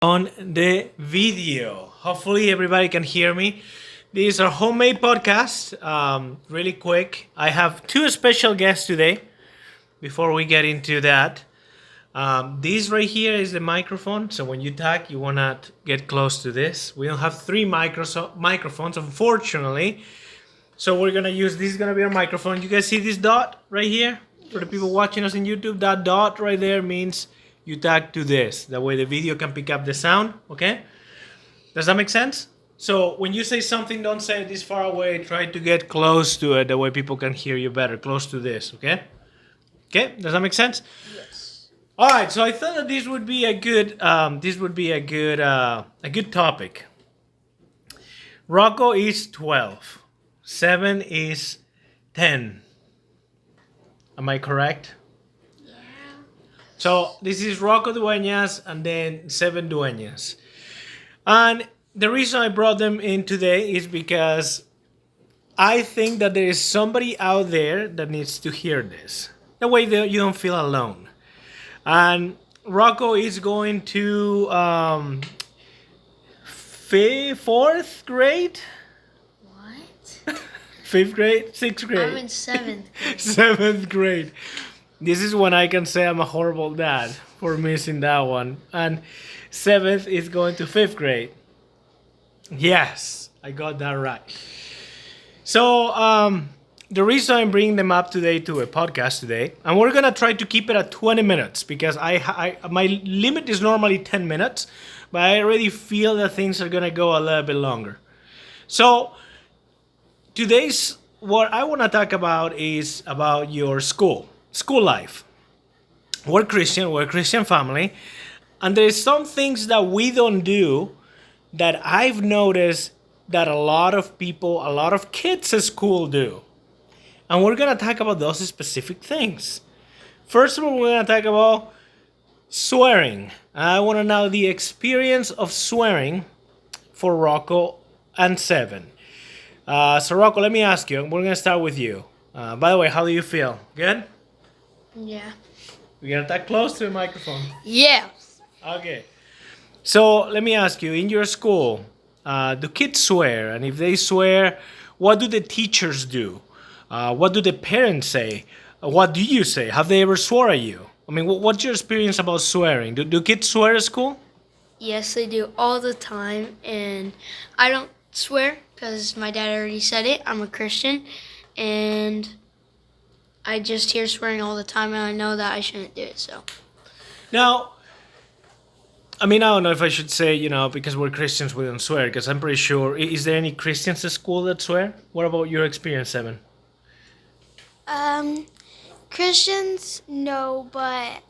on the video. Hopefully, everybody can hear me. This is our homemade podcast. Really quick, I have two special guests today. Before we get into that, this right here is the microphone. So when you talk, you wanna get close to this. We don't have three microphones, unfortunately. So we're gonna use this. Is gonna be our microphone. You guys see this dot right here? For the people watching us in YouTube, that dot right there means you tag to this. That way the video can pick up the sound. Okay? Does that make sense? So when you say something, don't say it this far away. Try to get close to it. That way people can hear you better. Close to this. Okay? Okay? Does that make sense? Yes. All right. So I thought that this would be a good. A good topic. Rocco is 12. 7 is 10. Am I correct? Yeah. So this is Rocco Dueñas and then 7 Dueñas. And the reason I brought them in today is because I think that there is somebody out there that needs to hear this. That way you don't feel alone. And Rocco is going to fourth grade? What? Fifth grade? Sixth grade? I'm in seventh. Seventh grade. This is when I can say I'm a horrible dad for missing that one. And seventh is going to fifth grade. Yes, I got that right. So the reason I'm bringing them up today to a podcast today, and we're gonna try to keep it at 20 minutes because I my limit is normally 10 minutes, but I already feel that things are gonna go a little bit longer. So today's what I want to talk about is about your school life. We're a Christian family, and there's some things that we don't do that I've noticed that a lot of people, a lot of kids at school do. And we're going to talk about those specific things. First of all, we're going to talk about swearing. I want to know the experience of swearing for Rocco and Seven. So Rocco, let me ask you. We're gonna start with you. By the way, how do you feel? Good. Yeah. We're gonna talk close to the microphone. Yeah. Okay. So let me ask you. In your school, do kids swear? And if they swear, what do the teachers do? What do the parents say? What do you say? Have they ever swore at you? I mean, what's your experience about swearing? Do kids swear at school? Yes, they do all the time, and I don't swear because my dad already said it. I'm a Christian, and I just hear swearing all the time, and I know that I shouldn't do it. So. Now, I mean, I don't know if I should say, because we're Christians, we don't swear, because I'm pretty sure. Is there any Christians at school that swear? What about your experience, Seven? Um, Christians, no, but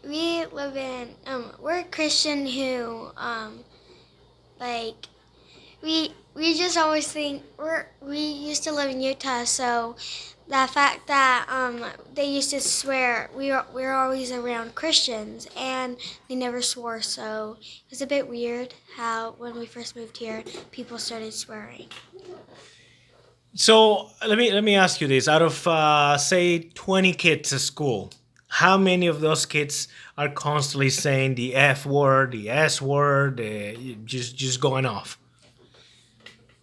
we live in we're a Christian who like we just always think we used to live in Utah, so the fact that they used to swear, we're always around Christians and they never swore, so it was a bit weird how when we first moved here people started swearing. So let me ask you this: out of say 20 kids at school, how many of those kids are constantly saying the F word, the S word, just going off?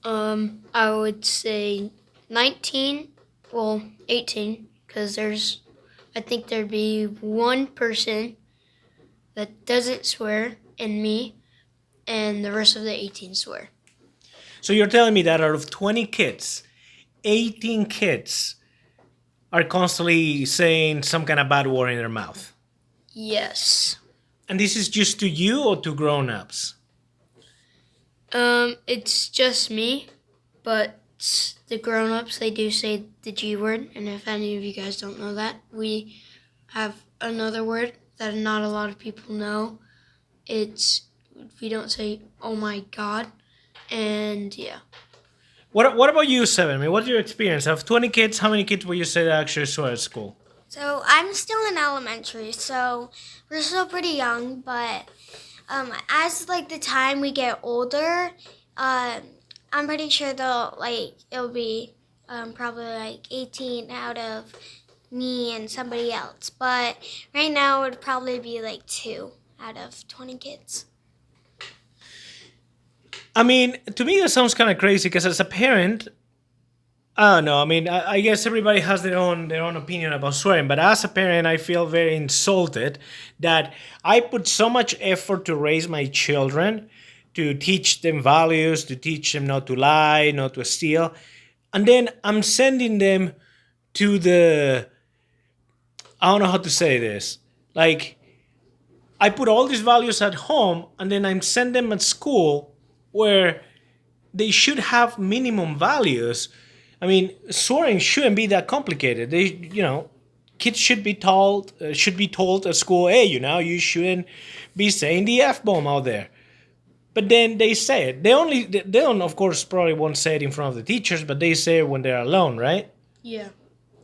I would say 19, well, 18, because I think there'd be one person that doesn't swear, and me, and the rest of the 18 swear. So you're telling me that out of 20 kids, 18 kids are constantly saying some kind of bad word in their mouth. Yes. And this is just to you or to grown-ups? It's just me, but the grown-ups, they do say the G word, and if any of you guys don't know that, we have another word that not a lot of people know. We don't say, oh my God, and yeah. What about you, Seven? I mean, what's your experience? Out of 20 kids, how many kids would you say that actually swear at school? So I'm still in elementary, so we're still pretty young, but as like the time we get older, I'm pretty sure it'll be probably like 18 out of me and somebody else. But right now it would probably be like 2. out of 20 kids. I mean, to me that sounds kind of crazy because as a parent, I don't know. I mean, I guess everybody has their own opinion about swearing, but as a parent, I feel very insulted that I put so much effort to raise my children, to teach them values, to teach them not to lie, not to steal, and then I'm sending them to the, I don't know how to say this. Like, I put all these values at home, and then I'm send them at school where they should have minimum values. I mean, swearing shouldn't be that complicated. Kids should be told at school, hey, you shouldn't be saying the f bomb out there. But then they say it. They don't, of course, probably won't say it in front of the teachers, but they say it when they're alone, right? Yeah.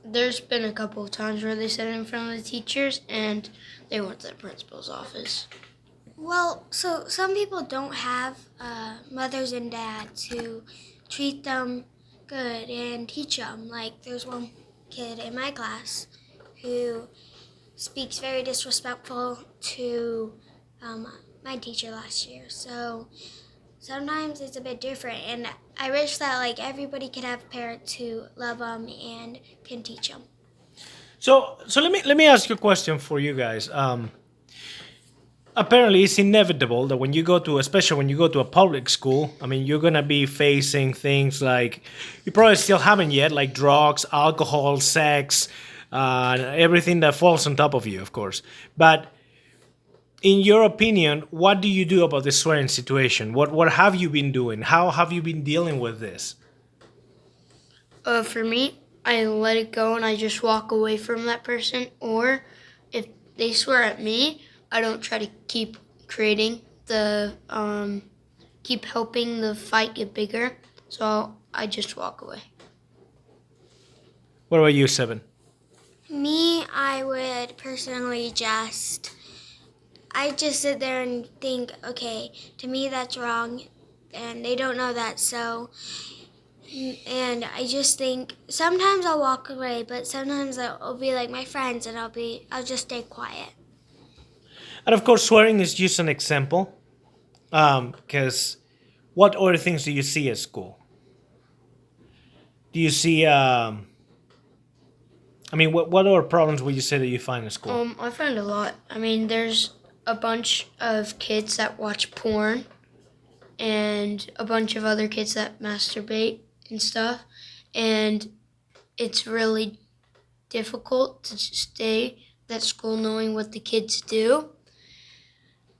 There's been a couple of times where they said it in front of the teachers and they went to the principal's office. Well, so some people don't have mothers and dads who treat them good and teach them. Like, there's one kid in my class who speaks very disrespectful to my teacher last year. So sometimes it's a bit different, and I wish that like everybody could have parents who love them and can teach them. So let me ask you a question for you guys. Apparently, it's inevitable that especially when you go to a public school, I mean, you're gonna be facing things like you probably still haven't yet, like drugs, alcohol, sex, everything that falls on top of you, of course. But in your opinion, what do you do about the swearing situation? What have you been doing? How have you been dealing with this? For me, I let it go and I just walk away from that person. Or if they swear at me, I don't try to keep creating keep helping the fight get bigger. So I just walk away. What about you, Seven? Me, I would personally I just sit there and think, okay, to me that's wrong, and they don't know that, so, and I just think, sometimes I'll walk away, but sometimes I'll be like my friends, and I'll just stay quiet. And of course, swearing is just an example. Because what other things do you see at school? Do you see? I mean, what other problems would you say that you find at school? I find a lot. I mean, there's a bunch of kids that watch porn and a bunch of other kids that masturbate and stuff. And it's really difficult to stay at school knowing what the kids do.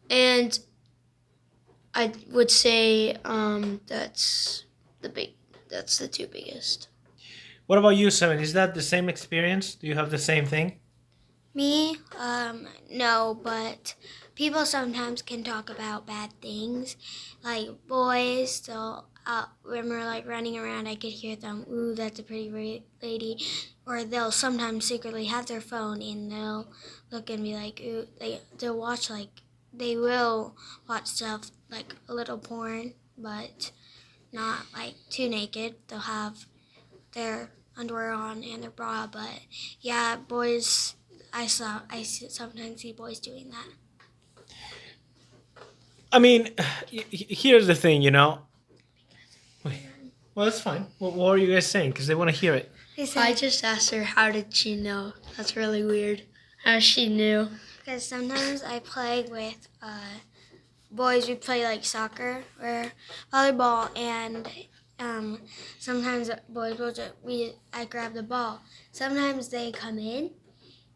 And I would say that's the two biggest. What about you, Seven? Is that the same experience? Do you have the same thing? Me, no, but people sometimes can talk about bad things, like boys. They'll when we're like running around, I could hear them. Ooh, that's a pretty lady. Or they'll sometimes secretly have their phone and they'll look and be like, ooh. They'll watch they will watch stuff like a little porn, but not like too naked. They'll have their underwear on and their bra, but yeah, boys. I sometimes see boys doing that. I mean, here's the thing, Wait. Well, that's fine. What are you guys saying? Because they want to hear it. I just asked her, how did she know? That's really weird. How she knew. Because sometimes I play with boys. We play like soccer or volleyball, and sometimes boys I grab the ball. Sometimes they come in,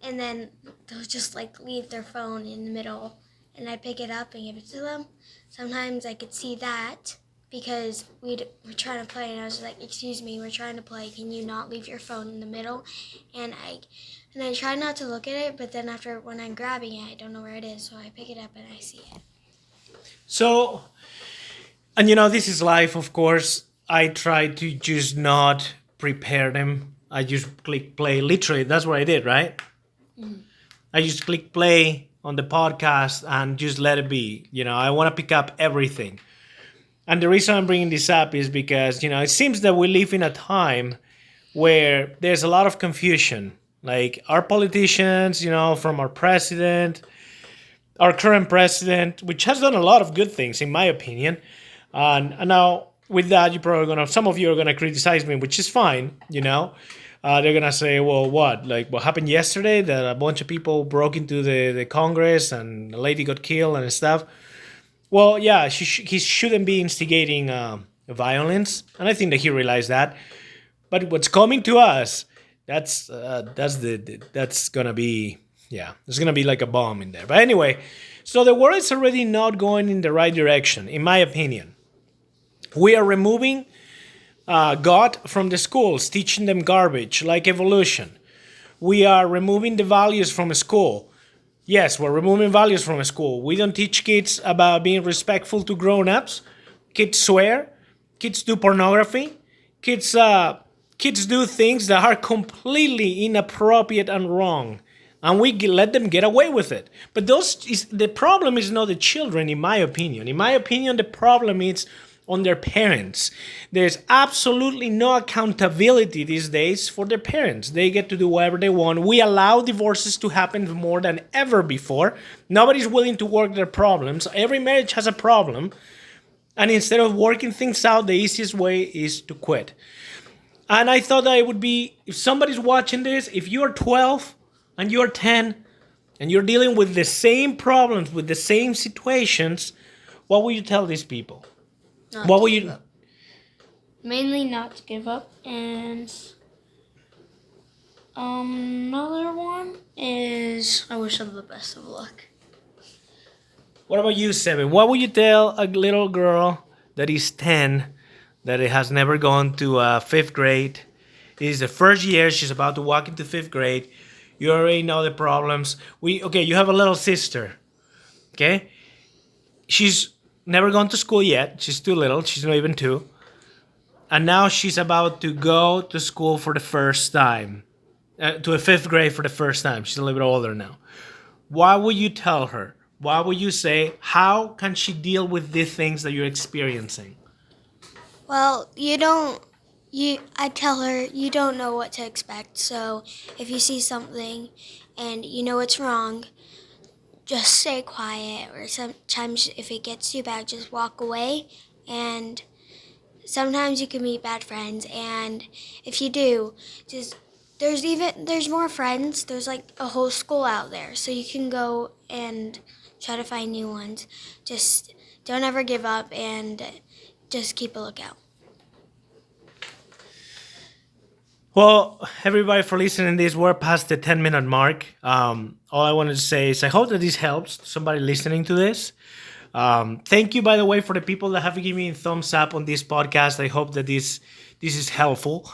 and then they'll just like leave their phone in the middle, and I pick it up and give it to them. Sometimes I could see that because we're trying to play, and I was like, excuse me, we're trying to play, can you not leave your phone in the middle? And I try not to look at it, but then when I'm grabbing it, I don't know where it is, so I pick it up and I see it. So, and this is life, of course. I try to just not prepare them. I just click play. Literally, that's what I did, right? Mm-hmm. I just click play on the podcast and just let it be. I want to pick up everything. And the reason I'm bringing this up is because, it seems that we live in a time where there's a lot of confusion. Like our politicians, from our president, our current president, which has done a lot of good things, in my opinion. And now with that, some of you are gonna criticize me, which is fine, you know. They're gonna say, well, what? Like what happened yesterday? That a bunch of people broke into the Congress and a lady got killed and stuff. Well, yeah, he shouldn't be instigating violence, and I think that he realized that. But what's coming to us, that's gonna be, yeah, there's gonna be like a bomb in there. But anyway, so the world is already not going in the right direction, in my opinion. We are removing God from the schools, teaching them garbage like evolution. We are removing the values from school. Yes, we're removing values from school. We don't teach kids about being respectful to grown-ups. Kids swear. Kids do pornography. Kids do things that are completely inappropriate and wrong, and we let them get away with it. But the problem is not the children, in my opinion. In my opinion, the problem is on their parents. There's absolutely no accountability these days for their parents. They get to do whatever they want. We allow divorces to happen more than ever before. Nobody's willing to work their problems. Every marriage has a problem. And instead of working things out, the easiest way is to quit. And I thought that it would be, if somebody's watching this, if you're 12 and you're 10 and you're dealing with the same problems, with the same situations, what would you tell these people? What will you? Mainly not to give up, and another one is I wish them the best of luck. What about you, Seven? What would you tell a little girl that is 10, that has never gone to fifth grade? It is the first year she's about to walk into fifth grade. You already know the problems. You have a little sister. Okay, she's never gone to school yet. She's too little. She's not even 2. And now she's about to go to school for the first time. To a 5th grade for the first time. She's a little bit older now. What would you tell her? What would you say? How can she deal with these things that you're experiencing? Well, I tell her you don't know what to expect. So if you see something and you know it's wrong, just stay quiet, or sometimes if it gets too bad, just walk away. And sometimes you can meet bad friends, and if you do, there's more friends. There's like a whole school out there, so you can go and try to find new ones. Just don't ever give up, and just keep a lookout. Well, everybody, for listening to this, we're past the 10-minute mark. All I wanted to say is I hope that this helps somebody listening to this. Thank you, by the way, for the people that have given me a thumbs up on this podcast. I hope that this is helpful.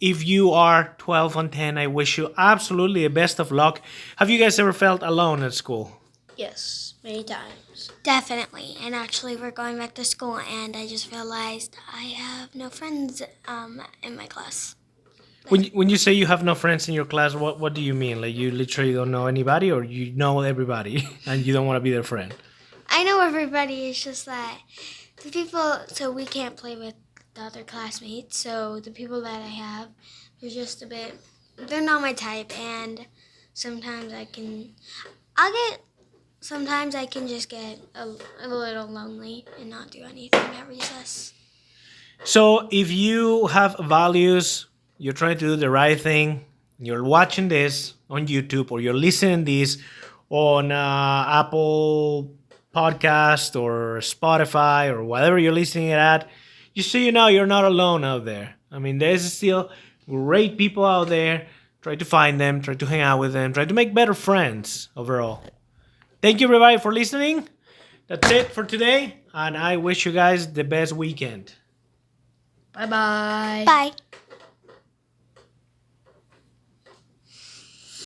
If you are 12 and 10, I wish you absolutely the best of luck. Have you guys ever felt alone at school? Yes, many times. Definitely. And actually, we're going back to school, and I just realized I have no friends in my class. When you say you have no friends in your class, what do you mean? Like you literally don't know anybody, or you know everybody and you don't want to be their friend? I know everybody. It's just that the people, so we can't play with the other classmates. So the people that I have, they're not my type. And sometimes sometimes I can just get a little lonely and not do anything at recess. So if you have values, you're trying to do the right thing, you're watching this on YouTube, or you're listening to this on Apple Podcast or Spotify or whatever you're listening at, just so you know, you're not alone out there. I mean, there's still great people out there. Try to find them, try to hang out with them, try to make better friends overall. Thank you, everybody, for listening. That's it for today, and I wish you guys the best weekend. Bye-bye. Bye.